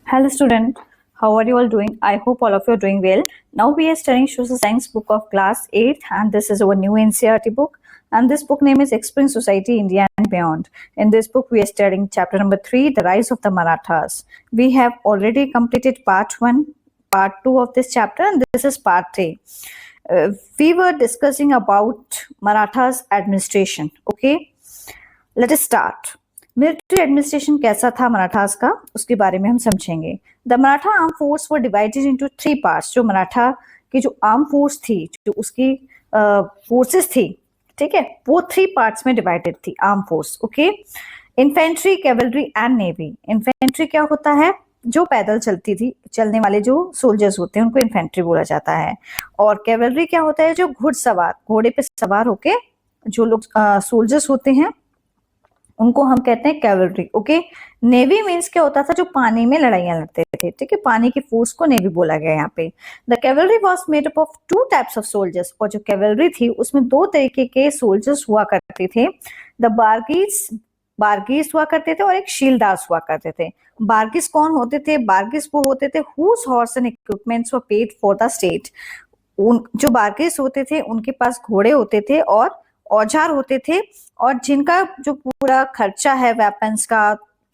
Hello student, how are you all doing? I hope all of you are doing well. Now we are studying social science book of class 8 and this is our new NCERT book and this book name is Exploring Society, India and Beyond. In this book we are studying chapter number 3, The Rise of the Marathas. We have already completed part 1, part 2 of this chapter and this is part 3. We were discussing about Marathas administration. Okay, let us start. Military administration कैसा था मराठास का, उसके बारे में हम समझेंगे. The Maratha arm force were divided into 3 parts. जो मराठा की जो आर्म फोर्स थी, जो उसकी फोर्सेस थी, ठीक है, वो 3 पार्ट्स में डिवाइडेड थी arm force. Okay, infantry, cavalry and navy. Infantry क्या होता है? जो पैदल चलने वाले जो सोल्जर्स होते हैं उनको इन्फेंट्री बोला जाता है. और कैवलरी क्या होता है? जो घुड़सवार, घोड़े पे सवार होके जो लोग सोल्जर्स होते हैं उनको हम कहते हैं कैवलरी. ओके, नेवी मींस क्या होता था? जो पानी में लड़ाइयां लड़ते थे. ठीक है, पानी की फोर्स को नेवी बोला गया यहाँ पे. The cavalry was made up of 2 types of soldiers. और जो कैवलरी थी उसमें 2 तरीके के सोल्जर्स हुआ करते थे. द बार्गीज हुआ करते थे और एक शील्डार्स हुआ करते थे. बार्गीज कौन होते थे? बार्गीज वो होते थे whose horse and equipments were paid for the state. जो बार्गीज होते थे उनके पास घोड़े होते थे और औजार होते थे और जिनका जो पूरा खर्चा है वेपन्स का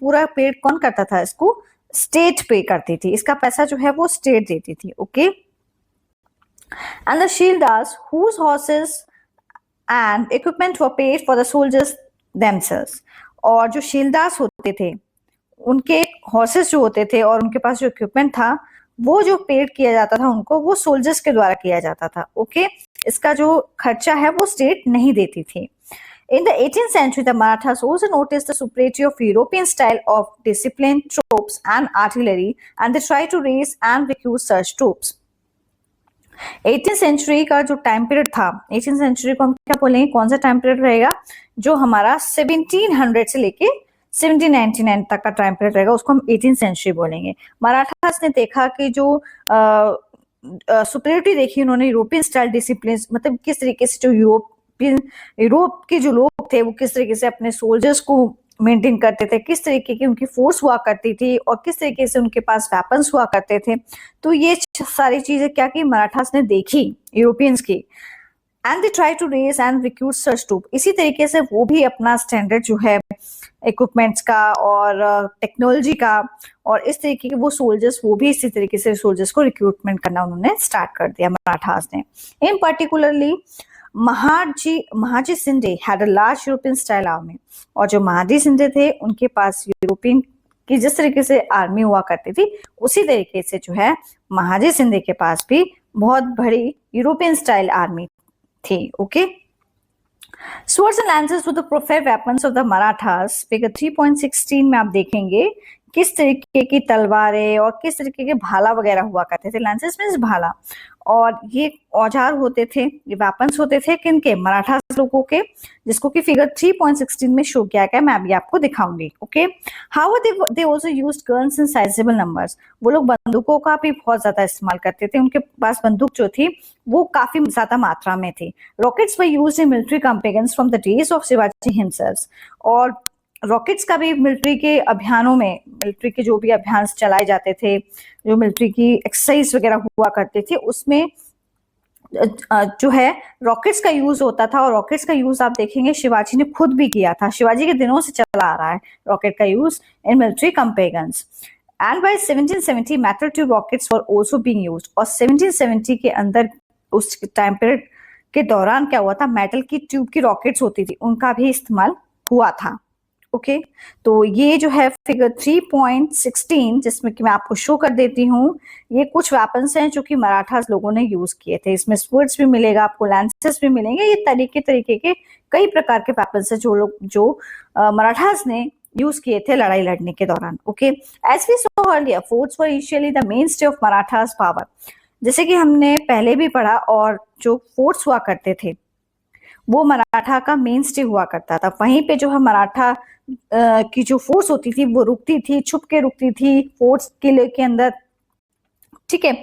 पूरा पेड कौन करता था? इसको स्टेट पे करती थी. इसका पैसा जो है वो स्टेट देती थी. Okay, and the shiledars whose horses and equipment were paid for the soldiers themselves. और जो शील्डार्स होते थे उनके हॉर्सेस जो होते थे और उनके पास जो इक्विपमेंट था वो जो पेड किया जाता था उनको, वो सोल्जर्स के द्वारा किया जाता था. ओके, इसका जो खर्चा है वो स्टेट नहीं देती थी. In the 18th century, the Marathas also noticed the superiority of European style of disciplined troops and artillery, and they tried to raise and recruit such troops. 18th century का जो टाइम पीरियड था, 18th century को हम क्या बोलेंगे? कौन सा time period रहेगा? जो हमारा 1700 से लेके 1799 तक का टाइम पीरियड रहेगा, उसको हम 18th सेंचुरी बोलेंगे. मराठास ने देखा कि जो सुपीरियरिटी देखी उन्होंने यूरोपियन स्टाइल डिसिप्लिन, मतलब किस तरीके से जो यूरोप के जो लोग थे वो किस तरीके से अपने सोल्जर्स को मेंटेन करते थे, किस तरीके की उनकी फोर्स हुआ करती थी और किस तरीके से उनके पास वेपन्स हुआ करते थे. तो ये सारी चीजें क्या की मराठास ने देखी यूरोपियंस की. And they try to raise and recruit such troop. इसी तरीके से वो भी अपना स्टैंडर्ड जो है इक्विपमेंट्स का और टेक्नोलॉजी का और इस तरीके के वो सोल्जर्स, वो भी इसी तरीके से सोल्जर्स को रिक्रूटमेंट करना उन्होंने स्टार्ट कर दिया मराठास ने. In particularly Mahadji Shinde had a large European style army. और जो महाजी शिंदे थे उनके पास यूरोपियन की जिस तरीके से आर्मी हुआ करती थी उसी तरीके से जो है महाजी शिंदे के पास भी बहुत बड़ी यूरोपियन स्टाइल आर्मी थी. Okay, Swords and lances were the preferred weapons of the Marathas. Figure 3.16 में आप देखेंगे किस तरीके की तलवारें और किस तरीके के भाला वगैरह हुआ करते थे. लैंसेस मींस भाला. और ये औजार होते थे, ये वेपन्स होते थे किनके? मराठा लोगों के, जिसको कि फिगर 3.16 में शो किया गया. मैं अभी आपको दिखाऊंगी. Okay, how they also used guns in sizeable numbers. वो लोग बंदूकों का भी बहुत ज्यादा इस्तेमाल करते थे. उनके पास बंदूक जो थी वो काफी ज्यादा मात्रा में थी. Rockets were used in military campaigns from the days of Shivaji himself. और रॉकेट्स का भी मिलिट्री के अभियानों में, मिलिट्री के जो भी अभियान चलाए जाते थे, जो मिलिट्री की एक्सरसाइज वगैरह हुआ करते थे, उसमें जो है रॉकेट्स का यूज होता था. और रॉकेट्स का यूज आप देखेंगे शिवाजी ने खुद भी किया था. शिवाजी के दिनों से चला आ रहा है रॉकेट का use in military campaigns. And by 1770 metal tube rockets were also being used. और 1770 के अंदर उस टाइम पीरियड के दौरान क्या हुआ था? मेटल की ट्यूब की रॉकेट्स होती थी, उनका भी इस्तेमाल हुआ था. ओके, तो ये जो है फिगर 3.16 जिसमें कि मैं आपको शो कर देती हूँ, ये कुछ वेपन्स हैं जो कि मराठास लोगों ने यूज किए थे. इसमें स्वर्ड्स भी मिलेगा आपको, लैंसेस भी मिलेंगे. ये तरीके के कई प्रकार के वेपन्स हैं जो मराठास ने यूज किए थे लड़ाई लड़ने के दौरान. Okay, as we saw earlier, forts were initially the mainstay of Marathas power. जैसे कि हमने पहले भी पढ़ा, और जो फोर्ट्स हुआ करते थे वो मराठा का मेन स्टे हुआ करता था. वहीं पे जो है मराठा की जो फोर्स होती थी वो रुकती थी, छुप के रुकती थी फोर्ट्स किले के अंदर. ठीक है।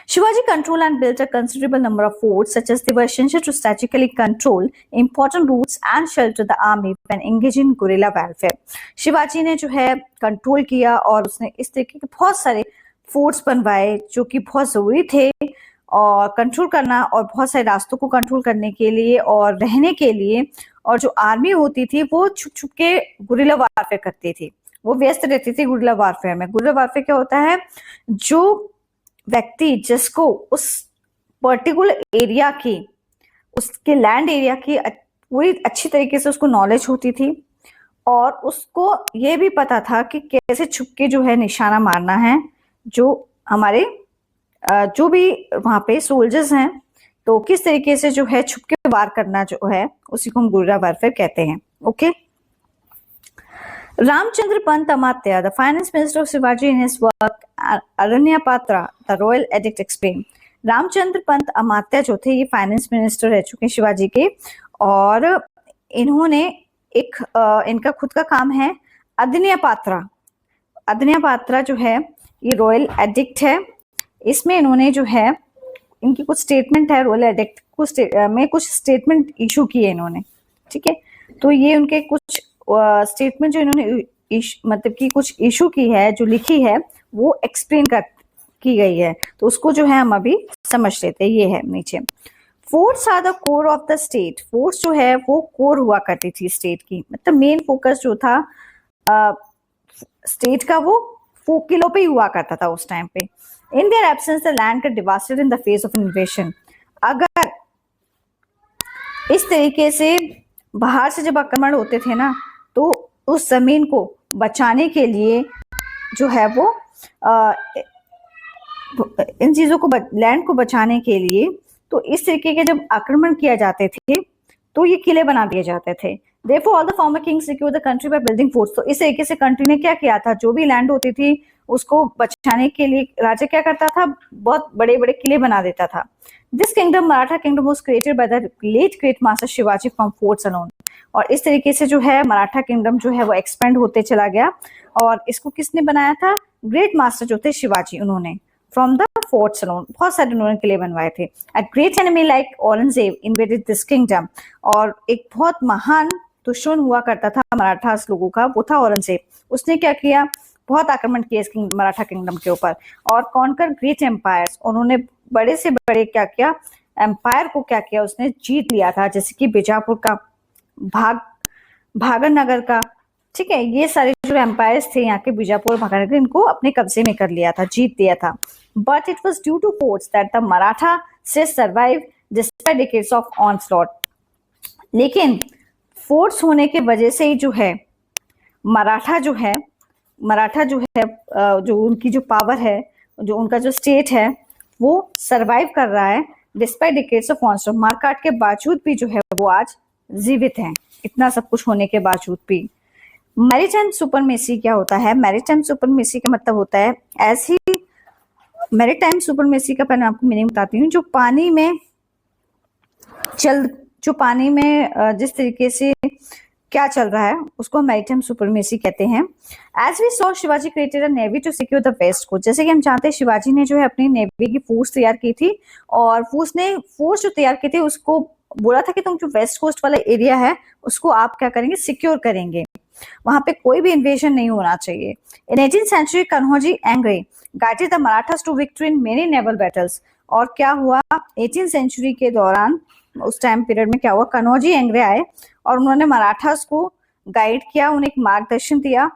Shivaji control and built a considerable number of forts such as they were essential to strategically control important routes and shelter the army when engage in guerrilla warfare. Shivaji ने जो है कंट्रोल किया और उसने इस तरीके के बहुत सारे फोर्ट्स बनवाए जो कि बहुत जरूरी थे और कंट्रोल करना, और बहुत सारे रास्तों को कंट्रोल करने के लिए और रहने के लिए। और जो आर्मी होती थी वो छुप छुप के गुरिल्ला वारफेयर करती थी, वो व्यस्त रहती थी गुरिल्ला वारफेयर में। गुरिल्ला वारफेयर क्या होता है? जो व्यक्ति जिसको उस पर्टिकुलर एरिया की, उसके लैंड एरिया की पूरी अच्छी तरीके से उसको नॉलेज होती थी और उसको ये भी पता था कि कैसे छुप के जो है निशाना मारना है, जो हमारे जो भी वहां पे सोल्जर्स हैं, तो किस तरीके से जो है छुप के वार करना जो है उसी को हम गुरिल्ला वारफेयर कहते हैं। Okay. Ramchandra Pant Amatya, the finance minister of Shivaji in his work Aranya Patra, the royal edict explained. Ramchandra Pant Amatya जो थे ये फाइनेंस मिनिस्टर रह चुके हैं शिवाजी के, और इन्होंने एक इनका खुद का काम है अदन्या पात्रा। अदन्या पात्रा जो है ये रॉयल एडिक्ट है, इसमें इन्होंने जो है इनकी कुछ स्टेटमेंट है रॉयल एडिक्ट में कुछ स्टेटमेंट इशू किए इन्होंने। ठीक है, तो ये उनके कुछ स्टेटमेंट जो इन्होंने मतलब कि कुछ इशू की है, जो लिखी है वो एक्सप्लेन की गई है, तो उसको जो है हम अभी समझ लेते हैं। ये है नीचे, forts are the core of the state. Forts जो है वो कोर हुआ करती थी स्टेट की, मतलब मेन फोकस जो था स्टेट का वो किलो पे ही हुआ करता था उस टाइम पे। In their absence the land get devastated in the face of invasion. अगर इस तरीके से बाहर से जब आक्रमण होते थे ना, तो उस जमीन को बचाने के लिए जो है वो इन चीजों को लैंड को बचाने के लिए तो इस तरीके के जब आक्रमण किया जाते थे तो ये किले बना दिए जाते थे। Therefore, all the former kings secured the country by building forts। तो इस तरीके से कंट्री ने क्या किया था, जो भी लैंड होती थी उसको बचाने के लिए राजा क्या करता था, बहुत बड़े बड़े किले बना देता था। This kingdom, Maratha kingdom, was created by the late great master Shivaji from forts alone। और इस तरीके से जो है मराठा किंगडम जो है वो एक्सपेंड होते चला गया, और इसको किसने बनाया था? ग्रेट मास्टर जो थे शिवाजी, उन्होंने फ्रॉम द फोर्ट्स अलोन बहुत सारे उन्होंने किले बनवाए थे। A great enemy like Aurangzeb invaded this kingdom. और एक बहुत महान दुश्मन हुआ करता था मराठास लोगों का, वो था औरंगजेब। उसने क्या किया, बहुत आक्रमण किया इस मराठा किंगडम के ऊपर, और कॉन्कर ग्रेट एम्पायर्स। उन्होंने बड़े से बड़े क्या किया, एम्पायर को क्या किया, उसने जीत लिया था, जैसे कि बीजापुर का, भागनगर का। ठीक है, ये सारे जो एम्पायर्स थे यहाँ के, बीजापुर भागनगर, इनको अपने कब्जे में कर लिया था, जीत लिया था। But it was due to forts that the Marathas survive despite decades of onslaught. लेकिन फोर्ट्स होने के वजह से ही जो है मराठा जो है जो उनकी जो पावर है, जो उनका जो स्टेट है वो सरवाइव कर रहा है डिस्पाइट डिकेड्स ऑफ ऑनस्लॉट। मारकाट के बावजूद भी जो है वो आज जीवित हैं, इतना सब कुछ होने के बावजूद भी। मैरीटाइम सुपरमेसी क्या होता है? मैरीटाइम सुपरमेसी का मतलब होता है, ऐसी मैरीटाइम सुपरमेसी का पहले आपको मीनिंग बताती हूँ, जो पानी में जिस तरीके से क्या चल रहा है उसको मैरीटाइम सुपरमेसी कहते हैं। As we saw Shivaji created a navy to secure the west coast. जैसे कि हम जानते हैं शिवाजी ने जो है अपनी नेवी की फोर्स तैयार की थी, और फोर्स जो तैयार की थी उसको बोला था कि तुम जो वेस्ट कोस्ट वाला एरिया है उसको आप क्या करेंगे, सिक्योर करेंगे, वहां पे कोई भी इन्वेजन नहीं होना चाहिए। In 18th century Kanhoji Angre guided the Marathas to victory in many naval battles. और क्या हुआ 18th century के दौरान, उस टाइम पीरियड में क्या हुआ, कन्हौजी एंग्रे आए और उन्होंने मराठास को गाइड किया, उन्हें एक मार्गदर्शन दिया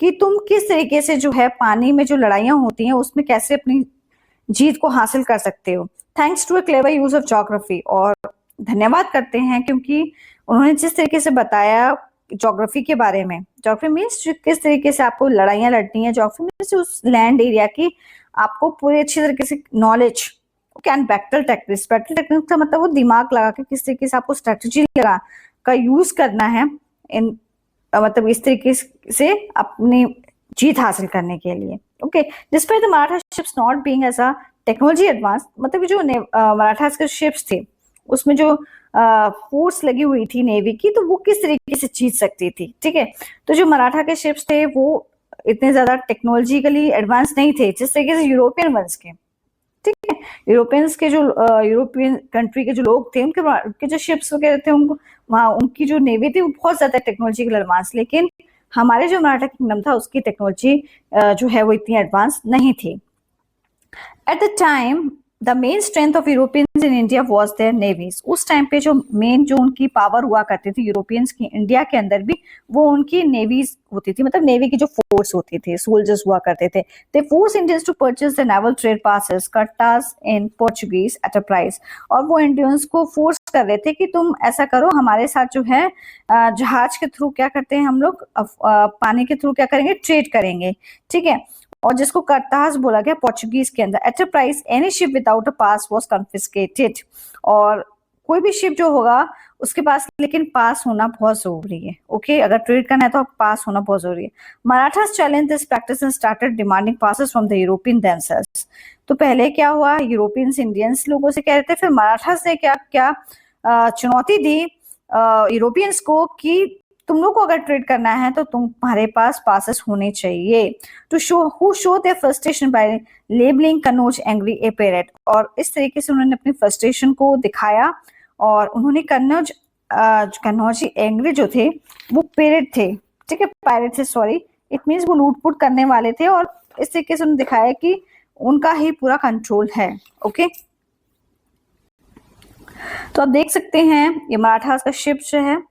कि तुम किस तरीके से जो है पानी में जो लड़ाइयां होती हैं उसमें कैसे अपनी जीत को हासिल कर सकते हो, thanks to a clever use of geography. और धन्यवाद करते हैं क्योंकि उन्होंने जिस तरीके से बताया ज्योग्राफी के बारे में। ज्योग्राफी मीन्स किस तरीके से आपको लड़ाइयां लड़नी है, ज्योग्राफी मीन्स उस लैंड एरिया की आपको पूरी अच्छी तरीके से knowledge. Can battle techniques, battle techniques का मतलब वो दिमाग लगा के किस तरीके से आपको स्ट्रेटेजी लगा का यूज करना है, इन मतलब इस तरीके से अपनी जीत हासिल करने के लिए। Okay, despite the Maratha ships not being as a technology advance, मतलब जो मराठा के शिप्स थे उसमें जो फोर्स लगी हुई थी नेवी की, तो वो किस तरीके से जीत सकती थी। ठीक है, तो जो मराठा के शिप्स थे वो इतने ज्यादा टेक्नोलॉजिकली एडवांस नहीं थे जिस तरीके से यूरोपियन वंस के। ठीक है। यूरोपियंस के जो यूरोपियन कंट्री के जो लोग थे उनके जो शिप्स वगैरह थे, उनको वहाँ उनकी जो नेवी थी वो बहुत ज्यादा टेक्नोलॉजिकल एडवांस, लेकिन हमारे जो मराठा किंगडम था उसकी टेक्नोलॉजी जो है वो इतनी एडवांस नहीं थी। At the time the main strength of Europeans in India was their navies. उस टाइम पे जो मेन जो उनकी पावर हुआ करती थी यूरोपियंस की इंडिया के अंदर भी, वो उनकी नेवीज होती थी, मतलब नेवी की जो फोर्स होती थी, सोल्जर्स हुआ करते थे। They force Indians to purchase the naval trade passes cartazes in Portuguese at a price. और वो इंडियंस को फोर्स कर रहे थे कि तुम ऐसा करो, हमारे साथ जो है जहाज के थ्रू क्या करते हैं हम लोग, पानी के थ्रू क्या करेंगे, ट्रेड करेंगे, ठीक है। और जिसको करतास बोला गया पोर्चुगीज के अंदर। Eight a price any ship without a pass was confiscated. और कोई भी शिप जो होगा उसके पास लेकिन पास होना बहुत जरूरी है। ओके, अगर ट्रेड करना है तो पास होना बहुत जरूरी है। Marathas challenge this practice and started demanding passes from the European themselves. तो पहले क्या हुआ, यूरोपियंस इंडियंस लोगों से कह रहे थे, फिर मराठास ने क्या क्या चुनौती दी यूरोपियंस को कि तुम लोग को अगर ट्रेड करना है तो तुम्हारे पास पासेस होने चाहिए। To show their frustration by labelling Kannauj angry a parrot. और इस तरीके से उन्होंने अपनी फ्रस्ट्रेशन को दिखाया और उन्होंने कन्नौजी एंग्री जो थे वो पैरेट थे, ठीक है, पायरेट थे, सॉरी, इट मीन्स वो लूटपुट करने वाले थे। और इस तरीके से उन्होंने दिखाया कि उनका ही पूरा कंट्रोल है। ओके, तो आप देख सकते हैं ये मराठास का शिप जो है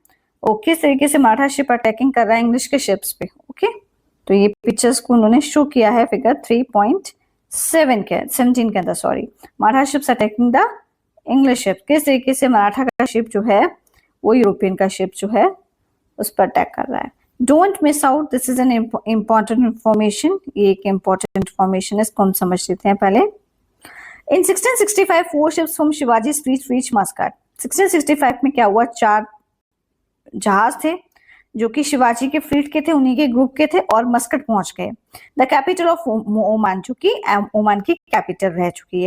वो किस तरीके से मराठा शिप अटैकिंग कर रहा है इंग्लिश के शिप्स पे। ओके, तो ये पिक्चर्स को उन्होंने शो किया है फिगर 3.7 के 17 के अंदर, sorry. Maratha ships attacking the English ship, किस तरीके से मराठा का शिप जो है वो यूरोपियन का शिप जो है उस पर अटैक कर रहा है। Don't miss out, this is an important information. ये एक इम्पॉर्टेंट इंफॉर्मेशन है, इसको हम समझ लेते हैं पहले। इन 1665 4 ships from Shivaji's fleet reached Muscat। 1665 में क्या हुआ, 4 जहाज थे जो कि शिवाजी के फ्लीट के थे, उन्हीं के ग्रुप के थे, और मस्कट पहुंच गए। द कैपिटल ऑफ ओमान, जो कि ओमान की कैपिटल रह चुकी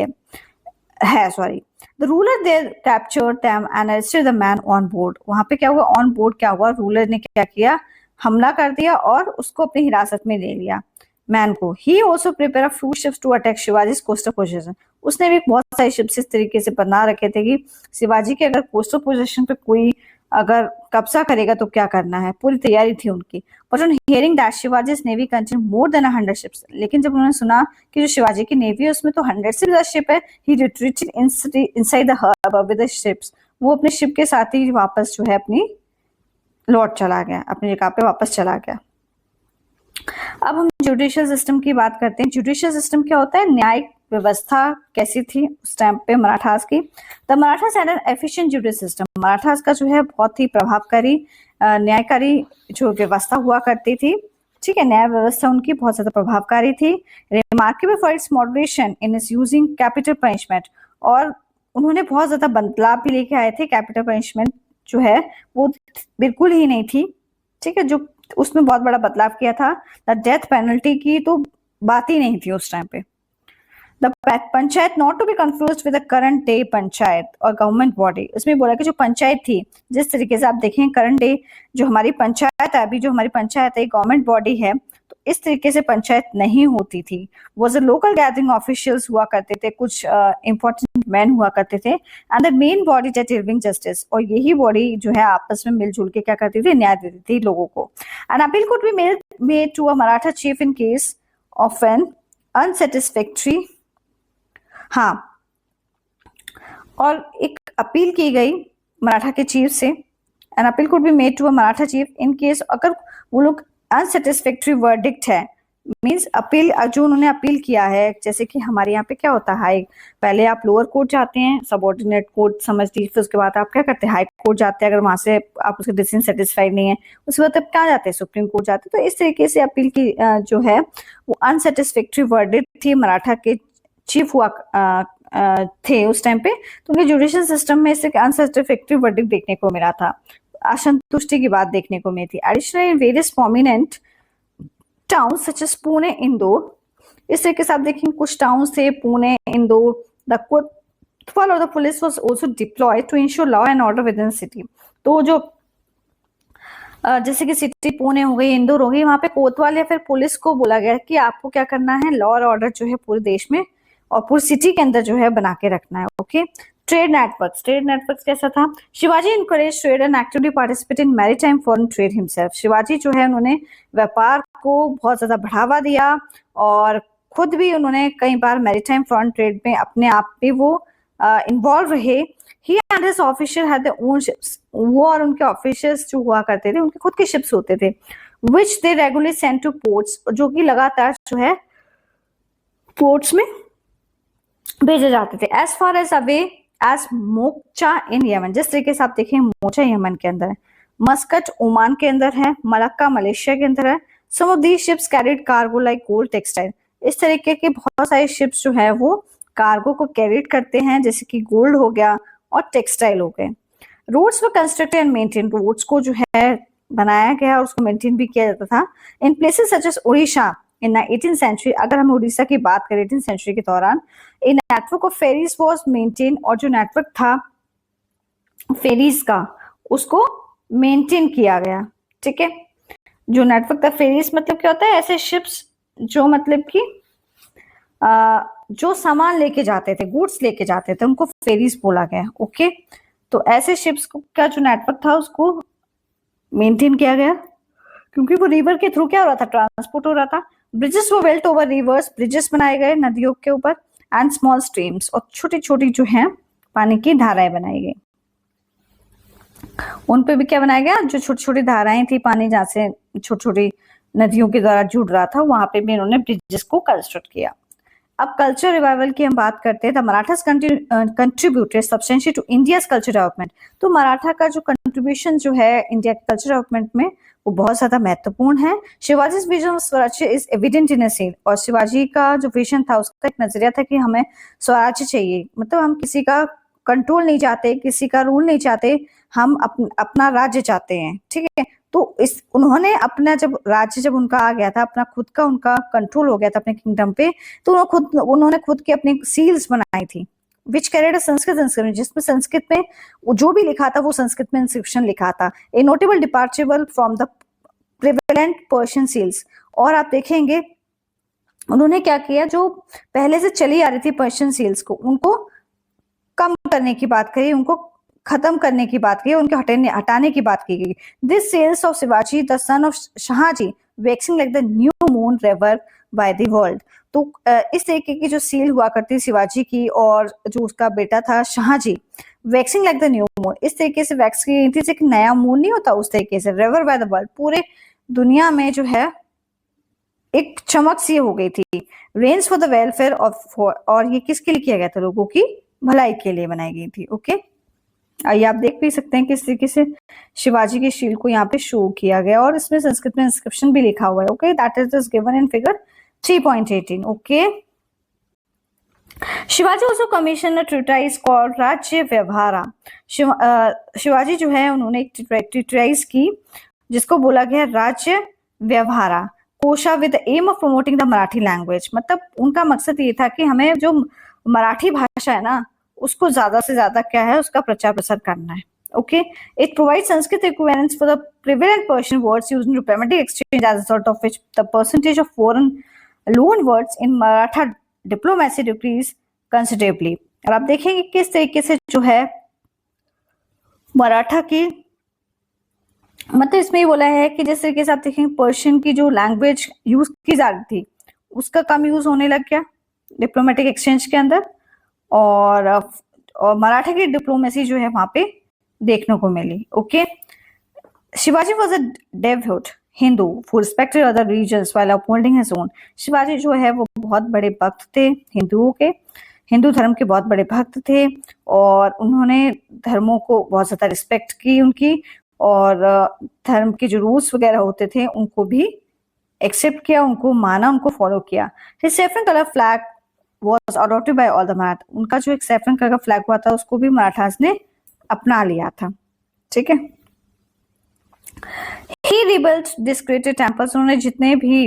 है sorry. The ruler there captured them and arrested the man on board. वहां पे क्या हुआ, ऑन बोर्ड क्या हुआ, रूलर ने क्या किया, हमला कर दिया और उसको अपनी हिरासत में ले लिया मैन को। He also prepare a few ships to attack Shivaji's coastal position. उसने भी बहुत सारे शिप्स इस तरीके से बना रखे थे कि शिवाजी के अगर कोस्टल पोजीशन पे कोई अगर कब्जा करेगा तो क्या करना है, पूरी तैयारी थी उनकी। But on hearing that Shivaji's navy contain more than 100 ships. लेकिन जब उन्होंने सुना कि जो शिवाजी की नेवी है उसमें तो 100 से ज्यादा शिप है, he retreated inside the harbour with the ships. वो अपने शिप के साथ ही वापस जो है अपनी लौट चला गया, अपनी जगह पे वापस चला गया। अब हम जुडिशियल सिस्टम की बात करते हैं। जुडिशियल सिस्टम क्या होता है, न्यायिक व्यवस्था कैसी थी उस टाइम पे मराठास की। The Marathas had an efficient judicial system. Marathas का जो है बहुत ही प्रभावकारी न्यायकारी जो व्यवस्था हुआ करती थी, ठीक है, न्याय व्यवस्था उनकी बहुत ज्यादा प्रभावकारी थी। Remarkable for its moderation in its using capital punishment. और उन्होंने बहुत ज्यादा बदलाव भी लेके आए थे। कैपिटल पनिशमेंट जो है वो बिल्कुल ही नहीं थी, ठीक है, जो उसमें बहुत बड़ा बदलाव किया था। द डेथ पेनल्टी की तो बात ही नहीं थी उस टाइम पे। The panchayat not to be confuse with the current day panchayat और गवर्नमेंट बॉडी। इसमें बोला कि जो पंचायत थी, जिस तरीके से आप देखें करंट डे जो हमारी पंचायत है, अभी जो हमारी पंचायत है गवर्नमेंट बॉडी है, तो इस तरीके से पंचायत नहीं होती थी। वो जो लोकल गैदरिंग ऑफिशियल्स हुआ करते थे, कुछ इंपॉर्टेंट मैन हुआ करते थे, and the main body that delivering justice. और यही बॉडी जो है आपस में मिलजुल के क्या करती थी, न्याय देती थी लोगों को। An appeal could be made to a Maratha chief in case of an unsatisfactory. हाँ, और एक अपील की गई मराठा के चीफ से। An appeal could be made to a Maratha chief in case, अगर वो लोग अनसेटिस्फैक्ट्री वर्डिक्ट है, मीन्स अपील जो उन्होंने अपील किया है, जैसे कि हमारे यहाँ पे क्या होता है, हाई पहले आप लोअर कोर्ट जाते हैं, सबऑर्डिनेट कोर्ट समझ लीजिए, फिर उसके बाद आप क्या करते हैं, हाई कोर्ट जाते हैं। अगर वहां से आप उसके डिसीजन सेटिस्फाइड नहीं है, उसके बाद आप क्या जाते हैं, सुप्रीम कोर्ट जाते हैं। तो इस तरीके से अपील की जो है वो अनसेटिस्फैक्ट्री वर्डिक्ट थी, मराठा के चीफ हुआ थे उस टाइम पे। तो उनके जुडिशियल सिस्टम में इसे अनसेटिस्फैक्ट्री वर्डिक्ट देखने को मिला था, असंतुष्टि की बात देखने को मिली थी। Additionally in various prominent town such as Pune, Indore, इस तरीके से आप देखें कुछ टाउन्स थे, पुणे, इंदौर। द कोतवाल और the police was also deployed to ensure law and order within city. तो जो जैसे कि सिटी पुणे हो गई, इंदौर हो गई, वहां पे कोतवाल या फिर पुलिस को बोला गया कि आपको क्या करना है, लॉ और ऑर्डर जो है पूरे देश में और पूरी सिटी के अंदर जो है बना के रखना है। ओके, ट्रेड नेटवर्क कैसा था? Shivaji encourage trade and actively participate in maritime foreign trade himself. Shivaji जो है उन्होंने व्यापार को बहुत ज्यादा बढ़ावा दिया और खुद भी उन्होंने कई बार मैरीटाइम फॉरेन ट्रेड में अपने आप पे वो इन्वॉल्व रहे। He and his official had their own ships. वो और उनके ऑफिशियल्स जो हुआ करते थे उनके खुद के शिप्स होते थे, विच दे रेगुलरली सेंड टू पोर्ट्स, जो कि लगातार जो है पोर्ट्स में भेजे जाते थे। As far as away as Mocha in Yemen, जिस तरीके से आप देखें मोचा यमन के अंदर है, मस्कट ओमान के अंदर है, मलक्का मलेशिया के अंदर है। Some of these ships carried cargo like gold textile. इस तरीके के बहुत सारे शिप्स जो है वो कार्गो को कैरिड करते हैं, जैसे कि गोल्ड हो गया और टेक्सटाइल हो गए। Roads were constructed and maintain, roads को जो है बनाया गया और उसको मेंटेन भी किया जाता था। In places such as Odisha in 18th century, अगर हम उड़ीसा की बात करें 18th सेंचुरी के दौरान, a network of ferries was maintain, और जो नेटवर्क था फेरीज का उसको मेंटेन किया गया। ठीक है, जो नेटवर्क था फेरीज मतलब क्या होता है? ऐसे शिप्स जो मतलब कि जो सामान लेके जाते थे, गुड्स लेके जाते थे, उनको फेरीज बोला गया। ओके, तो ऐसे शिप्स का जो नेटवर्क था उसको मेंटेन किया गया, क्योंकि वो रिवर के थ्रू क्या हो रहा था? ट्रांसपोर्ट हो रहा था। ब्रिजेस वो वेल्ट ओवर रिवर्स, ब्रिजेस बनाए गए नदियों के ऊपर, एंड स्मॉल स्ट्रीम्स, और छोटी छोटी जो है पानी की धाराएं बनाई गई। उन पे भी क्या बनाया गया? जो छोटी छोटी धाराएं थी पानी जहाँ से छोटी छोटी नदियों के द्वारा जुड़ रहा था, वहां पे भी इन्होंने ब्रिजेस को कंस्ट्रक्ट किया। अब कल्चर रिवाइवल की हम बात करते हैं। The Marathas contributed substantially to India's culture development. तो मराठा का जो कंट्रीब्यूशन जो है इंडिया के कल्चर डेवलपमेंट में वो बहुत ज्यादा महत्वपूर्ण है। Shivaji vision of Swaraj is evident in scene, और शिवाजी का जो विजन था उसका एक नजरिया था कि हमें स्वराज्य चाहिए, मतलब हम किसी का कंट्रोल नहीं चाहते, किसी का रूल नहीं चाहते, हम अपना राज्य चाहते हैं। ठीक है, तो इस उन्होंने अपना जब राज्य जब उनका आ गया था, अपना खुद का उनका कंट्रोल हो गया था अपने किंगडम पे, तो उन्होंने खुद की अपनी सील्स बनाई थी, विच कैरिड संस्कृत इंस्क्रिप्शन, जिसमें संस्कृत में जो भी लिखा था वो संस्कृत में इंस्क्रिप्शन लिखा था। A notable departure from the prevalent Persian seals. और आप देखेंगे उन्होंने क्या किया, जो पहले से चली आ रही थी पर्शियन सील्स को, उनको कम करने की बात कही, उनको खत्म करने की बात की, उनके हटाने की बात की गई। This seals of Shivaji the son of Shahji waxing like the new moon revered by the world. तो इस तरीके की जो सील हुआ करती शिवाजी की, और जो उसका बेटा था Shahji, waxing like the new moon, इस तरीके से वैक्स की गई थी जैसे कि नया मून नहीं होता उस तरीके से, रेवर बाय द वर्ल्ड, पूरे दुनिया में जो है एक चमक सी हो गई थी। Reins for the welfare of, और ये किसके लिए किया गया था? लोगों की भलाई के लिए बनाई गई थी। ओके, ये आप देख भी सकते हैं किस तरीके से शिवाजी की शील्ड को यहाँ पे शो किया गया, और इसमें संस्कृत में इंस्क्रिप्शन भी लिखा हुआ है। Okay, that is given in figure 3.18। Okay, Shivaji also commissioned a treatise called राज्य व्यवहारा। शिवाजी जो है उन्होंने एक treatise की जिसको बोला गया Rajya Vyavahara Kosha with aim of promoting the Marathi language. मतलब उनका मकसद ये था कि हमें जो मराठी भाषा है ना उसको ज्यादा से ज्यादा क्या है उसका प्रचार प्रसार करना है। Okay, it provides Sanskrit equivalents for the prevalent Persian words used in diplomatic exchange, as a result of which the percentage of foreign loan words in Maratha diplomacy decreased considerably। और आप देखेंगे किस तरीके से जो है मराठा की, मतलब इसमें ये बोला है कि जिस तरीके से आप देखेंगे पर्शियन की जो लैंग्वेज यूज की जा रही थी उसका कम यूज होने लग गया डिप्लोमेटिक एक्सचेंज के अंदर, और मराठा की डिप्लोमेसी जो है वहां पे देखने को मिली। Okay, Shivaji was a devout Hindu who respected other regions while upholding his own। Shivaji जो है वो बहुत बड़े भक्त थे हिंदुओं के, हिंदू धर्म के बहुत बड़े भक्त थे, और उन्होंने धर्मों को बहुत ज्यादा रिस्पेक्ट की उनकी, और धर्म के जो रूल्स वगैरह होते थे उनको भी एक्सेप्ट किया, उनको माना, उनको फॉलो किया। His saffron color flag was adopted by all the Marathas। उनका जो एक सैफरन कलर का फ्लैग हुआ था उसको भी मराठास ने अपना लिया था। ठीक है, He rebuilt discredited temples। उन्होंने जितने भी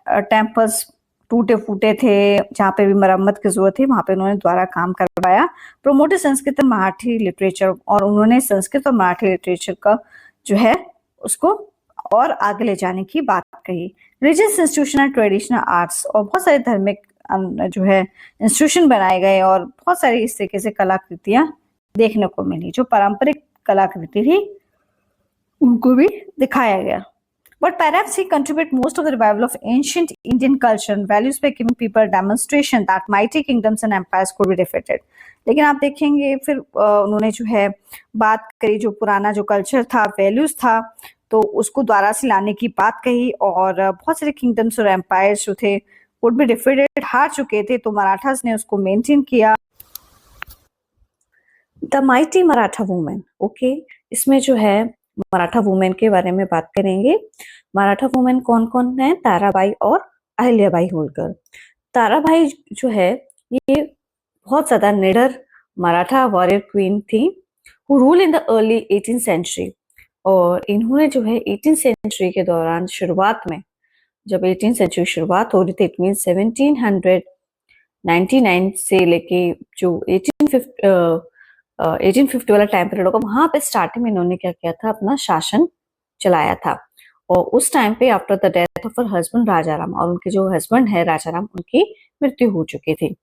टेम्पल्स टूटे फूटे थे जहाँ पे भी मरम्मत की जरूरत थी वहां पे उन्होंने द्वारा काम करवाया। प्रोमोटेड संस्कृत और मराठी लिटरेचर, और उन्होंने संस्कृत और मराठी लिटरेचर का जो है उसको और आगे ले जाने की बात कही। रिलीजियस इंस्टीट्यूशनल ट्रेडिशनल आर्ट्स, और बहुत सारे धार्मिक जो है इंस्टीट्यूशन बनाए गए और बहुत सारी इस तरीके से कलाकृतियां देखने को मिली। जो पारंपरिक कलाकृति थी उनको भी दिखाया गया। But perhaps he contributed most of the revival of ancient Indian culture and values by giving people a demonstration that mighty kingdoms and empires could be defeated. लेकिन आप देखेंगे फिर उन्होंने जो है बात करी, जो पुराना जो कल्चर था, वैल्यूज था, तो उसको द्वारा से लाने की बात कही, और बहुत सारे किंगडम्स और एम्पायर्स जो थे वुड बी डिफीटेड, हार चुके थे, तो मराठास ने उसको मेंटेन किया। The mighty Maratha women, okay, इसमें जो है मराठा वुमेन के बारे में बात करेंगे। मराठा वुमेन कौन कौन है? ताराबाई और अहिल्याबाई होलकर। ताराबाई जो है ये बहुत ज्यादा निडर मराठा वॉरियर क्वीन थी, who rule in the early 18th century. और इन्होंने जो है 18th सेंचुरी के दौरान शुरुआत में, जब 18th सेंचुरी शुरुआत हो रही थी, इट मीन 1799 से लेके जो 1850 वाला टाइम पीरियड होगा, वहां पे स्टार्टिंग में इन्होंने क्या किया था, अपना शासन चलाया था। और उस टाइम पे after the death of her husband Rajaram, और उनके जो हस्बैंड है राजाराम, उनकी मृत्यु हो चुकी थी।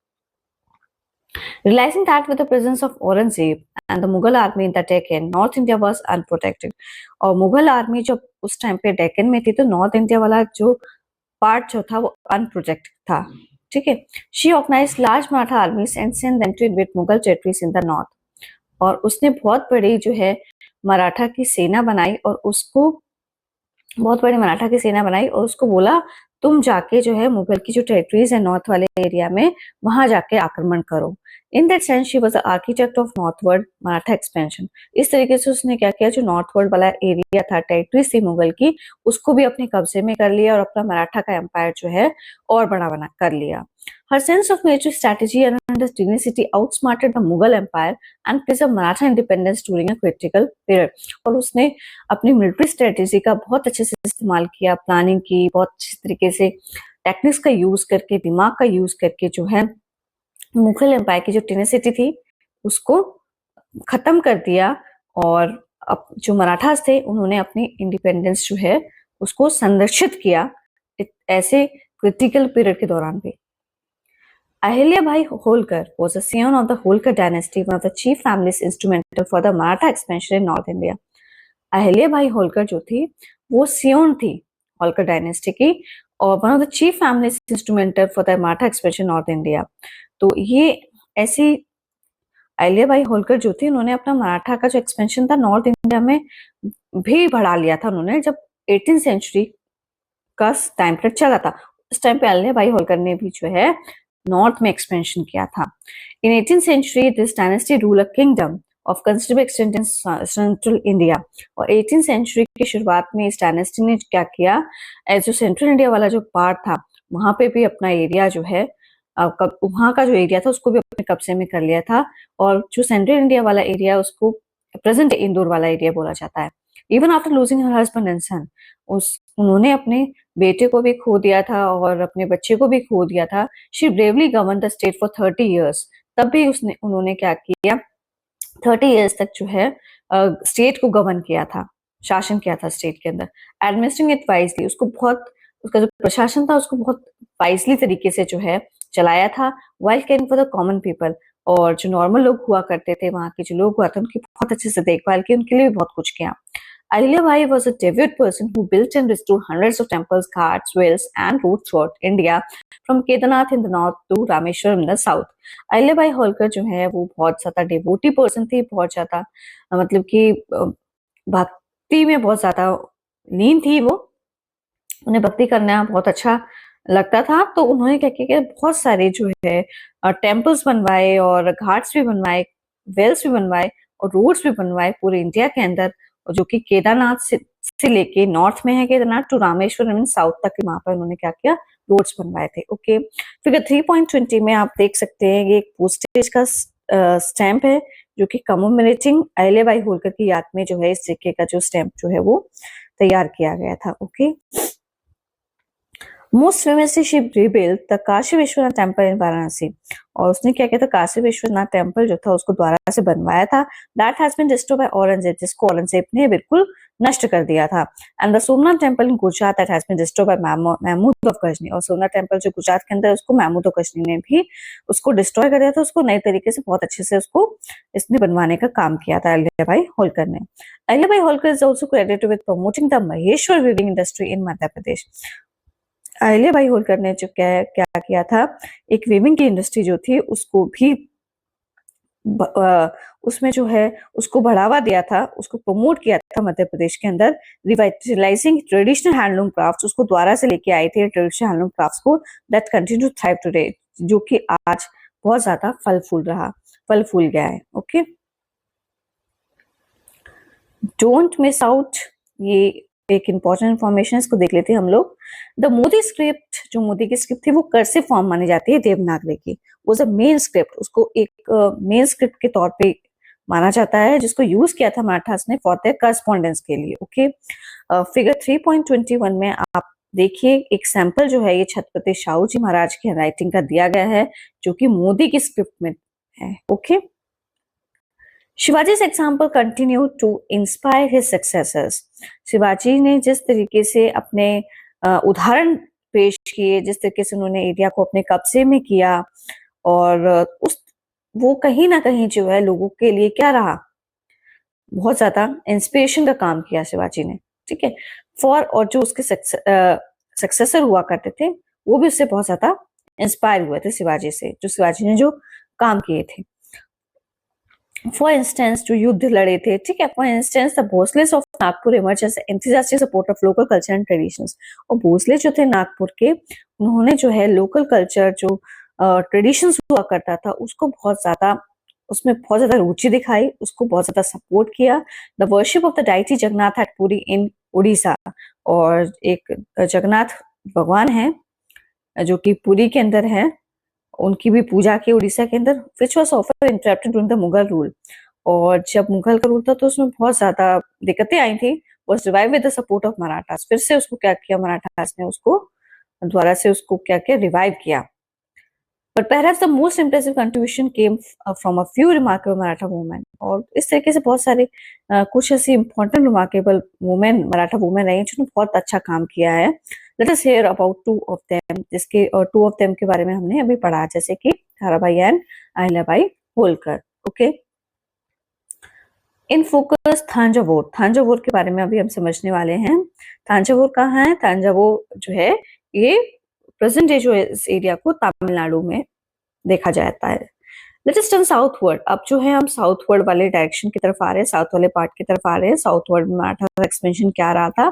Realizing that with the presence of Aurangzeb and the Mughal army in the Deccan, North India was unprotected. और मुगल आर्मी जब उस टाइम पे डेक्कन में थी, तो नॉर्थ इंडिया वाला जो पार्ट जो था वो अनप्रोटेक्टेड था, ठीक है। She organized large Maratha armies and sent them to invade Mughal territories in the north. और उसने बहुत बड़ी जो है मराठा की सेना बनाई, और उसको बहुत बड़ी मराठा की सेना बनाई और उसको बोला तुम जाके जो है मुगल की जो टेरिटरीज है नॉर्थ वाले एरिया में, वहां जाके आक्रमण करो। In that sense she was the architect of northward Maratha expansion. इस तरीके से उसने क्या किया, जो नॉर्थवर्ड वाला एरिया था, टेरिटरीज थी मुगल की, उसको भी अपने कब्जे में कर लिया और अपना मराठा का एम्पायर जो है और बड़ा बना कर लिया। Her sense of military strategy and her tenacity outsmarted the Mughal Empire and preserved Maratha independence during a critical period. और उसने अपनी मिलिट्री स्ट्रेटेजी का बहुत अच्छे से इस्तेमाल किया, प्लानिंग की, बहुत अच्छे तरीके से टेक्निक्स का यूज करके, दिमाग का यूज करके जो है मुगल एम्पायर की जो टेनेसिटी थी उसको खत्म कर दिया। और अब जो मराठास थे उन्होंने अपनी इंडिपेंडेंस जो है उसको संरक्षित किया ऐसे क्रिटिकल पीरियड के दौरान भी। Ahilyabai Holkar was a scion of the Holkar dynasty, one of the chief families instrumental for the Maratha expansion in North India. Ahilyabai Holkar जो थी वो सियोन थी होलकर डायनेस्टी की, और one of the chief families instrumental for the Maratha expansion north India. तो ये ऐसी अहिल्याबाई होलकर जो थी, उन्होंने अपना मराठा का जो एक्सपेंशन था नॉर्थ इंडिया में भी बढ़ा लिया था उन्होंने, जब 18th सेंचुरी का टाइम पीरियड चला था। उस टाइम पे अहिल्याबाई होलकर ने भी जो है नॉर्थ में एक्सपेंशन किया था। In 18th century this dynasty rule a kingdom of considerable extent in central India. और 18th सेंचुरी की शुरुआत में इस डायनेस्टी ने क्या किया, जो सेंट्रल इंडिया वाला जो पार्ट था वहां पे भी अपना एरिया जो है, वहां का जो एरिया था उसको भी अपने कब्जे में कर लिया था। और जो सेंट्रल इंडिया वाला एरिया उसको प्रेजेंट इंदौर वाला एरिया बोला जाता है। Even after losing her husband and son, उन्होंने अपने बेटे को भी खो दिया था और अपने बच्चे को भी खो दिया था। She bravely govern the state for 30 years। तब भी उन्होंने क्या किया, 30 years तक जो है स्टेट को गवर्न किया था, शासन किया था स्टेट के अंदर। एडमिनिस्ट्रिंग इट वाइजली, उसका जो प्रशासन था उसको बहुत वाइजली तरीके से जो है चलाया था। While caring for the common people, और जो नॉर्मल लोग हुआ करते थे, वहां के जो लोग हुआ थे, उनकी बहुत अच्छे से देखभाल की, उनके लिए भी बहुत कुछ किया। Ahilyabai was a devout person who built and restored hundreds of temples, ghats, wells, and roads throughout India, from Kedarnath in the north to Rameshwaram in the south. Ahilyabai Holkar जो है वो बहुत ज्यादा डिवोटी पर्सन थी, बहुत ज्यादा मतलब कि भक्ति में बहुत ज्यादा लीन थी वो। उन्हें भक्ति करना बहुत अच्छा लगता था, तो उन्होंने क्या किया, बहुत सारे जो है टेम्पल्स बनवाए और घाट्स भी बनवाए, वेल्स भी बनवाए और रोड्स भी बनवाए पूरे इंडिया के अंदर, जो कि केदारनाथ से लेके नॉर्थ में है केदारनाथ टू रामेश्वरम साउथ तक, वहां पर उन्होंने क्या किया, रोड्स बनवाए थे। ओके, फिगर 3.20 में आप देख सकते हैं ये एक पोस्टेज का स्टैंप है जो कि कमेमोरेटिंग अहिल्याबाई होलकर की याद में जो है इस सिक्के का जो स्टैंप जो है वो तैयार किया गया था। Okay, most famously she rebuilt the Kashi Vishwanath temple in Varanasi. और उसने क्या किया था, काशी विश्वनाथ टेम्पल जो था उसको द्वारा से बनवाया था। That has been destroyed by Aurangzeb, जिसको औरंगजेब ने बिल्कुल नष्ट कर दिया था। And the Somnath temple in Gujarat that has been destroyed by Mahmud of Ghazni, और सोमनाथ टेम्पल जो गुजरात के अंदर है, उसको महमूद ऑफ गजनी ने भी उसको डिस्ट्रॉय कर दिया था, उसको नए तरीके से बहुत अच्छे से उसको इसने बनवाने का काम किया था अहिल्याबाई होलकर ने। Ahilyabai Holkar is also credited with promoting the Maheshwar weaving industry in Madhya Pradesh. Ahilyabai Holkar ने जो क्या किया था, एक वीविंग की इंडस्ट्री जो थी उसको भी उसमें जो है उसको बढ़ावा दिया था, उसको प्रमोट किया था मध्य प्रदेश के अंदर। रिवाइटलाइजिंग ट्रेडिशनल हैंडलूम क्राफ्ट, उसको द्वारा से लेके आए थे ट्रेडिशनल हैंडलूम क्राफ्ट्स को, that continue to thrive today, जो कि आज बहुत ज्यादा फल फूल गया है। ओके, डोंट मिस आउट, ये एक इंपॉर्टेंट इंफॉर्मेशन, इसको देख लेते हैं हम लोग। द मोदी स्क्रिप्ट, जो मोदी की स्क्रिप्ट थी वो कर्सिव फॉर्म मानी जाती है देवनागरी की, वो मेन स्क्रिप्ट, उसको एक मेन स्क्रिप्ट के तौर पे माना जाता है, जिसको यूज किया था मराठास ने फॉर देयर करस्पॉन्डेंस के लिए। ओके, फिगर 3.21 में आप देखिए एक सैंपल जो है ये छत्रपति शाहू जी महाराज की राइटिंग का दिया गया है, जो कि मोदी की स्क्रिप्ट में है। Okay, Shivaji's example continued to inspire his successors. Shivaji ने जिस तरीके से अपने उदाहरण पेश किए, जिस तरीके से उन्होंने एरिया को अपने कब्जे में किया, और वो कहीं ना कहीं जो है लोगों के लिए क्या रहा, बहुत ज्यादा इंस्पिरेशन का काम किया शिवाजी ने। ठीक है, और जो उसके सक्सेसर हुआ करते थे वो भी उससे बहुत ज्यादा इंस्पायर हुए थे शिवाजी से, जो शिवाजी ने जो काम किए थे। फॉर इंस्टेंस जो युद्ध लड़े थे, ठीक है, for instance the Bhosles of Nagpur emerge as enthusiastic support of local culture and traditions. और भोसले जो थे नागपुर के, उन्होंने जो है लोकल कल्चर जो ट्रेडिशंस हुआ करता था उसको बहुत ज्यादा, उसमें बहुत ज्यादा रुचि दिखाई, उसको बहुत ज्यादा सपोर्ट किया। The worship of the deity Jagannath at Puri in Orissa, और एक जगन्नाथ भगवान है जो कि पुरी के अंदर है, उनकी भी पूजा की उड़ीसा के अंदर, which was offer interrupted during the Mughal rule. और जब मुगल का रूल था तो उसमें बहुत ज्यादा दिक्कतें आई थी। Was revive with the support of Marathas, फिर से उसको क्या किया मराठास ने, उसको द्वारा से उसको क्या किया, रिवाइव किया। But perhaps the most impressive contribution came from a few remarkable Maratha women, और इस तरीके से बहुत सारे कुछ ऐसी important remarkable women Maratha women रही जिन्होंने बहुत अच्छा काम किया है। Let us hear about two of them, जिसके और two of them के बारे में हमने अभी पढ़ा, जैसे कि Tarabai and Ahilyabai Holkar. Okay, in focus Thanjavur, Thanjavur के बारे में अभी हम समझने वाले हैं। थांजावुर कहाँ है? थांजावुर जो है ये प्रेजेंट डे जो है इस एरिया को तमिलनाडु में देखा जाता है। लेट अस टर्न साउथवर्ड, अब जो है हम साउथवर्ड वाले डायरेक्शन की तरफ आ रहे हैं, साउथ वाले पार्ट की तरफ आ रहे हैं। साउथवर्ड में मराठा एक्सपेंशन क्या रहा था?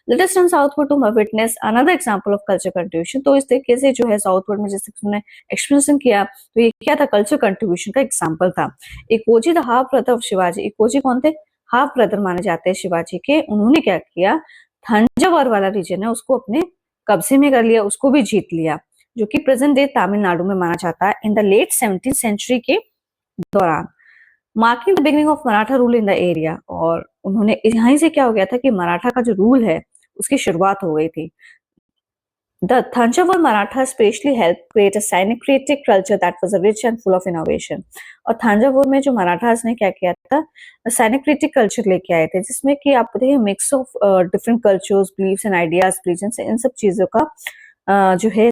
Let us turn southward to witness another example of culture contribution. तो इस तरीके से जो है साउथवर्ड में जैसे उन्होंने एक्सपेंशन किया, तो ये क्या था? कल्चर कंट्रीब्यूशन का एग्जाम्पल था। Ekoji the half brother of Shivaji, Ekoji कौन थे? हाफ ब्रदर माने जाते हैं शिवाजी के। उन्होंने क्या किया, थंजावुर वाला रीजन है उसको अपने कब्जे में कर लिया, उसको भी जीत लिया, जो कि प्रेजेंट डे तमिलनाडु में माना जाता है। In the late 17th century के दौरान, marking the beginning of Maratha rule in the area, और उन्होंने यहीं से क्या हो गया था कि मराठा का जो रूल है उसकी शुरुआत हो गई थी। The Thanjavur Maratha especially help create a syncretic culture that was rich and full of innovation. और थंजावुर में जो मराठास ने क्या किया था, साइनिक्रेटिक कल्चर लेके आए थे, जिसमें कि आप देखिए mix of different cultures, beliefs and ideas, religions, इन सब चीजों का जो है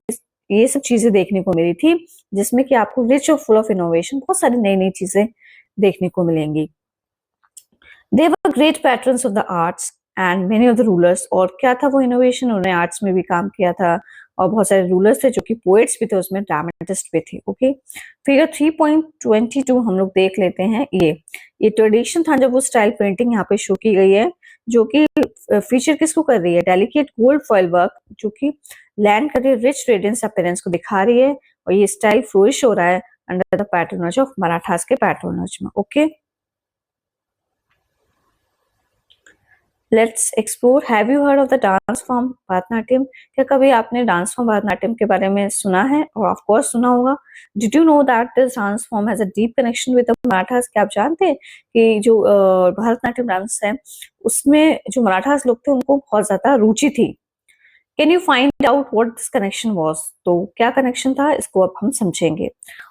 ये सब चीजें देखने को मिली थी, जिसमें कि आपको रिच और फुल ऑफ इनोवेशन, बहुत सारी नई नई चीजें देखने को मिलेंगी। They were great patrons of the arts and many of the rulers, और क्या था वो इनोवेशन, उन्होंने आर्ट्स में भी काम किया था, और बहुत सारे रूलर्स थे जो कि पोएट्स भी थे, उसमें ड्रामेटिस्ट भी थे। ओके, फिगर 3.22 हम लोग देख लेते हैं। ये ट्रेडिशन थंजावुर स्टाइल पेंटिंग यहाँ पे शो की गई है, जो कि फीचर किसको कर रही है? डेलिकेट गोल्ड फॉइल वर्क, जो कि लैंड कर रही है, रिच रेडियंस अपीयरेंस को दिखा रही है, और ये स्टाइल फ्लोरिश हो रहा है अंडर द पैटर्नज ऑफ मराठास के पैटर्नज में। Okay, let's explore. Have you heard of the dance form Bharatanatyam? क्या कभी आपने डांस फॉर्म भरतनाट्यम के बारे में सुना है? और ऑफ कोर्स सुना होगा। Did you know that this dance form has a deep connection with the Marathas? क्या आप जानते हैं कि जो भरतनाट्यम डांस है उसमें जो मराठास लोग थे उनको बहुत ज्यादा रुचि थी, can you find out what this connection was? तो क्या कनेक्शन था, इसको अब हम समझेंगे।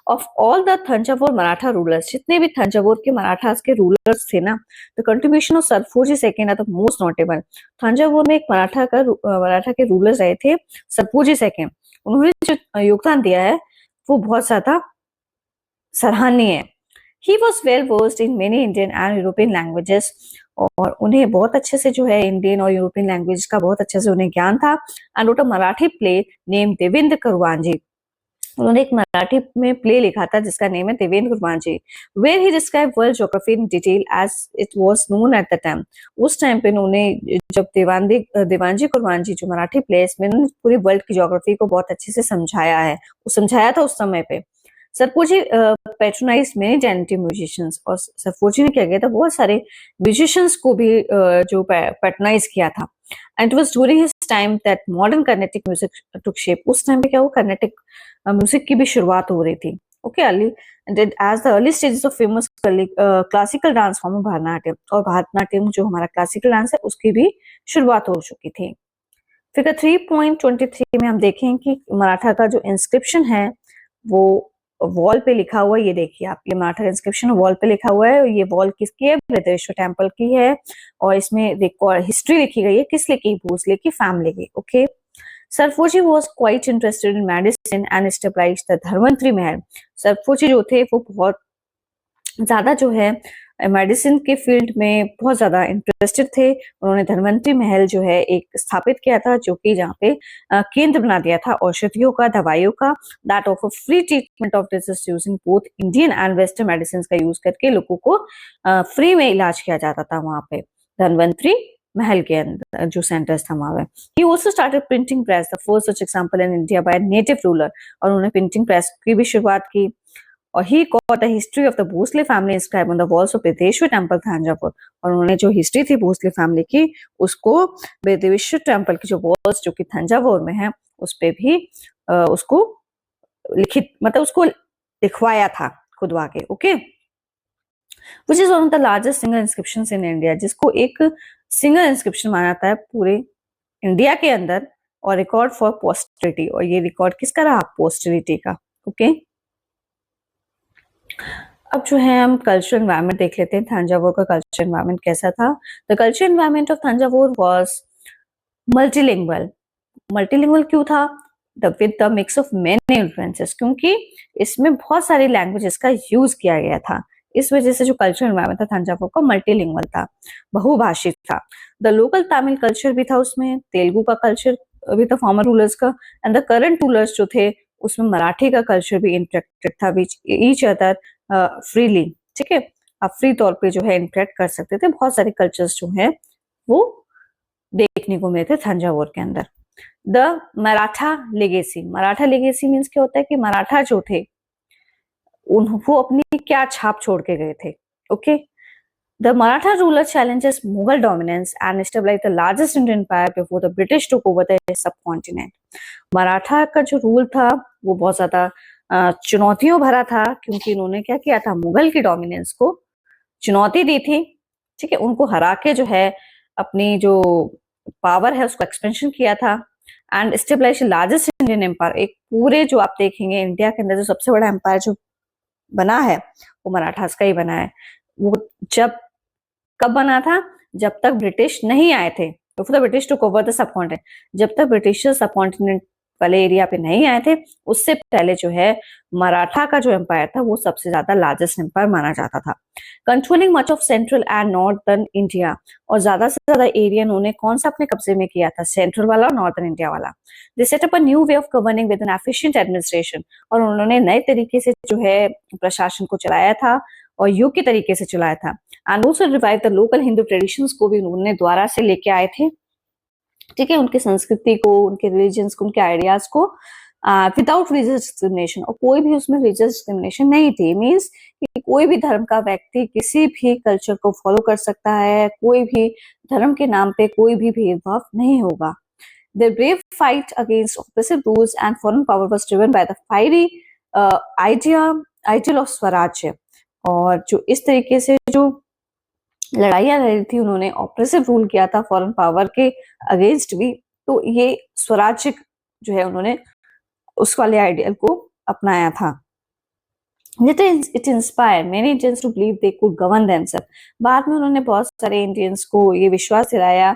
Of all the Thanjavur Maratha rulers, जितने भी थंजावुर के मराठास के रूलर्स थे ना, the contribution of Serfoji second are the most notable. Thanjavur में एक मराठा के रूलर्स रहे थे सरफोजी सेकंड, उन्होंने जो योगदान दिया है वो बहुत ज्यादा सराहनीय है। He was well versed in many Indian and European languages, और उन्हें बहुत अच्छे से जो है इंडियन और यूरोपियन लैंग्वेज का बहुत अच्छे से उन्हें ज्ञान था। And wrote a Marathi play name Devendra Kuravanji, उन्होंने एक मराठी में प्ले लिखा था जिसका नेम है Devendra Kuravanji, where he describe world geography in detail as it was known at the time. उस टाइम पे उन्होंने, जब देवांजी कुरवांजी जो मराठी प्ले, इसमें उन्होंने पूरी वर्ल्ड की ज्योग्राफी को बहुत अच्छे से समझाया है, समझाया था उस समय पे। Serfoji patronise many talented musicians, और सरफोजी ने क्या किया था, बहुत सारे म्यूजिशियंस को भी जो पैट्रोनाइज किया था। And it was during his time that modern Carnatic music took shape. उस टाइम पे क्या हुआ, कर्नेटिक म्यूजिक की भी शुरुआत हो रही थी। Okay, early as the early stages of famous classical dance form Bharatanatyam, और भरतनाट्यम जो हमारा क्लासिकल डांस है उसकी भी शुरुआत हो चुकी थी। फिगर 3.23 में हम देखें कि मराठा का जो इंस्क्रिप्शन है वो वॉल पे लिखा हुआ है। ये देखिए आप, ये मराठा इंस्क्रिप्शन वॉल पे लिखा हुआ है। ये वॉल किसकी है, बृहदेश्वर टेम्पल की है, और इसमें रिकॉर्ड हिस्ट्री लिखी गई है, किस लिए की, भोसले की फैमिली की। Okay, Serfoji was quite interested in medicine and established the Dhanvantari Mahal. Serfoji जो थे वो बहुत ज्यादा जो है मेडिसिन के फील्ड में बहुत ज्यादा इंटरेस्टेड थे। उन्होंने धन्वंतरी महल जो है एक स्थापित किया था, जो कि जहाँ पे केंद्र बना दिया था औषधियों का, दवाइयों का, that offer free treatment of disease using both Indian and western medicine का यूज करके लोगों को फ्री में इलाज किया जाता था वहां पे धन्वंतरी महल के अंदर जो सेंटर्स था वहां पे। He also started printing press, the first such example in India by a native ruler, और उन्होंने प्रिंटिंग प्रेस की भी शुरुआत की। और he got the history of the Bhosle family inscribed on the walls of Brihadeshwar temple Thanjavur, और उन्होंने जो हिस्ट्री थी भोसले फैमिली की उसको बृहदेश्वर टेम्पल की जो वॉल्स जो कि थांजावुर में है उस पे भी उसको लिखित, मतलब उसको लिखवाया था खुदवा के। Okay, which is one of the largest single inscriptions in India, जिसको एक सिंगल इंस्क्रिप्शन माना जाता है पूरे इंडिया के अंदर, और रिकॉर्ड फॉर पोस्टरिटी, और ये रिकॉर्ड किसका रहा, पोस्टरिटी का। ओके, अब जो है हम कल्चरल एनवायरनमेंट देख लेते हैं, थांजावुर का कल्चरल एनवायरनमेंट कैसा था। The cultural environment of Thanjavur was multilingual. Multilingual क्यों था, with the mix of many influences, क्योंकि इसमें बहुत सारी लैंग्वेजेस का यूज किया गया था। इस वजह से जो कल्चरल एनवायरनमेंट था थांजावुर का मल्टीलिंगुअल था, बहुभाषिक था। द लोकल तमिल कल्चर भी था उसमें, तेलुगु का कल्चर भी था फॉर्मर रूलर्स का, एंड द करंट रूलर्स जो थे उसमें मराठी का कल्चर भी इंटरेक्टेड था विच ईच अदर फ्रीली। ठीक है, आप फ्री तौर पे जो है इंटरेक्ट कर सकते थे। बहुत सारे कल्चर्स जो है वो देखने को मिलते थांजावुर के अंदर। The Maratha legacy, Maratha legacy means क्या होता है कि मराठा जो थे वो अपनी क्या छाप छोड़ के गए थे। Okay, the Maratha ruler challenges Mughal dominance and establish the largest Indian empire before the British took over the subcontinent. Maratha का जो रूल था वो बहुत ज्यादा चुनौतियों भरा था, क्योंकि उन्होंने क्या किया था, मुगल की डोमिनेंस को चुनौती दी थी। ठीक है, उनको हरा के जो है अपनी जो पावर है उसको एक्सपेंशन किया था, and establish largest Indian empire. एक पूरे जो आप देखेंगे इंडिया के अंदर जो सबसे बड़ा एम्पायर जो बना है वो मराठास का ही बना है। वो जब कब बना था, जब तक ब्रिटिश नहीं आए थे, तो the British took over the subcontinent, जब तक ब्रिटिशर्स सबकॉन्टिनेंट वाले एरिया पे नहीं आए थे उससे पहले जो है मराठा का जो एम्पायर था वो सबसे ज्यादा लार्जेस्ट एम्पायर माना जाता था। Controlling much of central and northern India, और ज्यादा से ज्यादा एरिया उन्होंने कौन सा अपने कब्जे में किया था, सेंट्रल वाला और नॉर्थर्न इंडिया वाला। They set up a new way of governing with an efficient administration, और उन्होंने नए तरीके से जो है प्रशासन को चलाया था और योग्य तरीके से चलाया था। And also revive the local Hindu traditions को भी उन्होंने द्वारा से लेके आए थे। ठीक है, उनकी संस्कृति को, उनके रिलीजन्स को, उनके आइडियाज को विदाउट रिलीजियस डिस्क्रिमिनेशन, और कोई भी उसमें रिलीजियस डिस्क्रिमिनेशन नहीं थी। मीन्स कि कोई भी धर्म का व्यक्ति किसी भी कल्चर को फॉलो कर सकता है, कोई भी धर्म के नाम पे कोई भी भेदभाव नहीं होगा। Their brave fight against oppressive rules and foreign power was driven by the fiery ideal of स्वराज्य, और जो इस तरीके से जो लड़ाइयां लड़ी थी उन्होंने ऑपरेसिव रूल किया था फॉरेन पावर के अगेंस्ट भी, तो ये स्वराज्य जो है उन्होंने उस वाले आइडियल को अपनाया था। It inspired many Indians to believe they could govern themselves. बाद में उन्होंने बहुत सारे इंडियंस को ये विश्वास दिलाया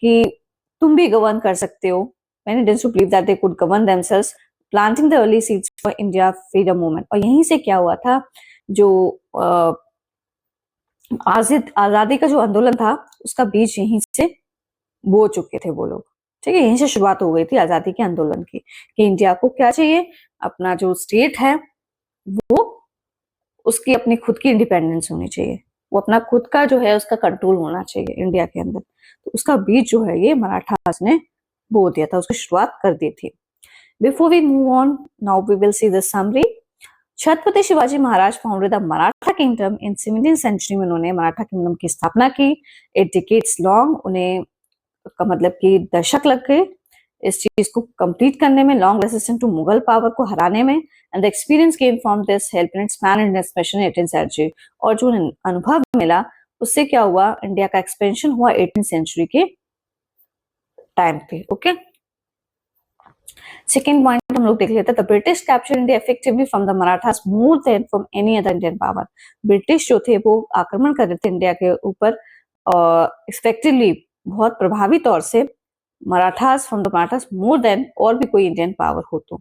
कि तुम भी गवर्न कर सकते हो। Many Indians to believe that they could govern themselves, planting the early seeds for India freedom movement. और यहीं से क्या हुआ था, जो आजादी का जो आंदोलन था उसका बीज यहीं से बो चुके थे वो लोग। ठीक है, यहीं से शुरुआत हो गई थी आजादी के आंदोलन की कि इंडिया को क्या चाहिए, अपना जो स्टेट है वो उसकी अपनी खुद की इंडिपेंडेंस होनी चाहिए, वो अपना खुद का जो है उसका कंट्रोल होना चाहिए इंडिया के अंदर। तो उसका बीज जो है ये मराठास ने बो दिया था, उसकी शुरुआत कर दी थी। Before we move on, now we will see the summary. Chhatrapati Shivaji Maharaj founded the Maratha kingdom in 17th century में उन्होंने मराठा किंगडम की स्थापना की। 8 decades लॉन्ग, उन्हें का मतलब कि दशक लग गए इस चीज को कंप्लीट करने में, long resistance to Mughal power को हराने में। And the experience gain from this help in expand India specially 18th century. और जो अनुभव मिला उससे क्या हुआ, इंडिया का एक्सपेंशन हुआ 18th सेंचुरी के टाइम पे। ओके, सेकेंड पॉइंट हम लोग देख लेते हैं। The British capture India effectively from the Marathas more than from any other Indian power. British जो थे वो आक्रमण कर रहे थे इंडिया के ऊपर इफेक्टिवली, बहुत प्रभावी तौर से, Marathas from the Marathas more than और भी कोई इंडियन पावर हो तो।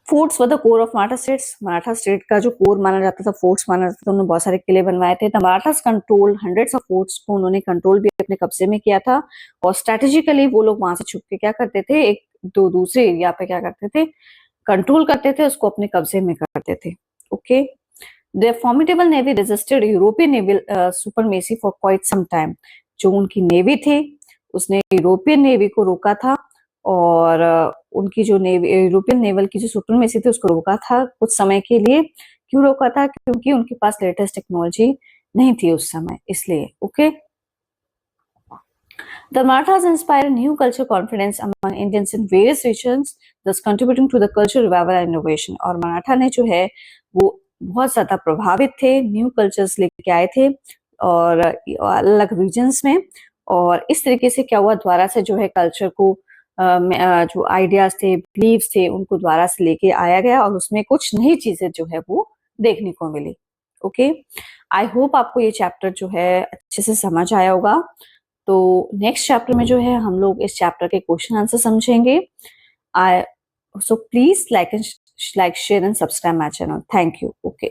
Forts were the core of Maratha states. Maratha state का जो कोर माना जाता था, फोर्ट्स माना जाता था, उन्होंने बहुत सारे किले बनवाए थे। The Marathas control hundreds of forts को उन्होंने कंट्रोल भी अपने कब्जे में किया था। और स्ट्रेटेजिकली वो लोग वहां से छुप के क्या करते थे, एक दो दूसरे एरिया पे क्या करते थे, कंट्रोल करते थे, उसको अपने कब्जे में करते थे। Okay, their formidable navy resisted European naval supremacy for quite some time. जो उनकी नेवी थी उसने यूरोपियन नेवी को रोका था, और उनकी जो नेवी, यूरोपियन नेवल की जो सुप्रीमेसी थी उसको रोका था कुछ समय के लिए। क्यों रोका था, क्योंकि उनके पास लेटेस्ट टेक्नोलॉजी नहीं थी उस समय, इसलिए। Okay, The Marathas inspire new cultural confidence among Indians in various regions, thus contributing to the cultural revival and innovation. और मराठा ने जो है वो बहुत ज्यादा प्रभावित थे, न्यू कल्चर्स लेके आए थे और अलग रीजन्स में। और इस तरीके से क्या हुआ, द्वारा से जो है कल्चर को जो आइडियाज थे, बिलीव्स थे, उनको द्वारा से लेके आया गया और उसमें कुछ नई चीजें जो है वो देखने को मिली। ओके, आई होप आपको ये चैप्टर जो है अच्छे से समझ आया होगा। तो नेक्स्ट चैप्टर में जो है हम लोग इस चैप्टर के क्वेश्चन आंसर समझेंगे। So please like share and subscribe my channel. Thank you. Okay.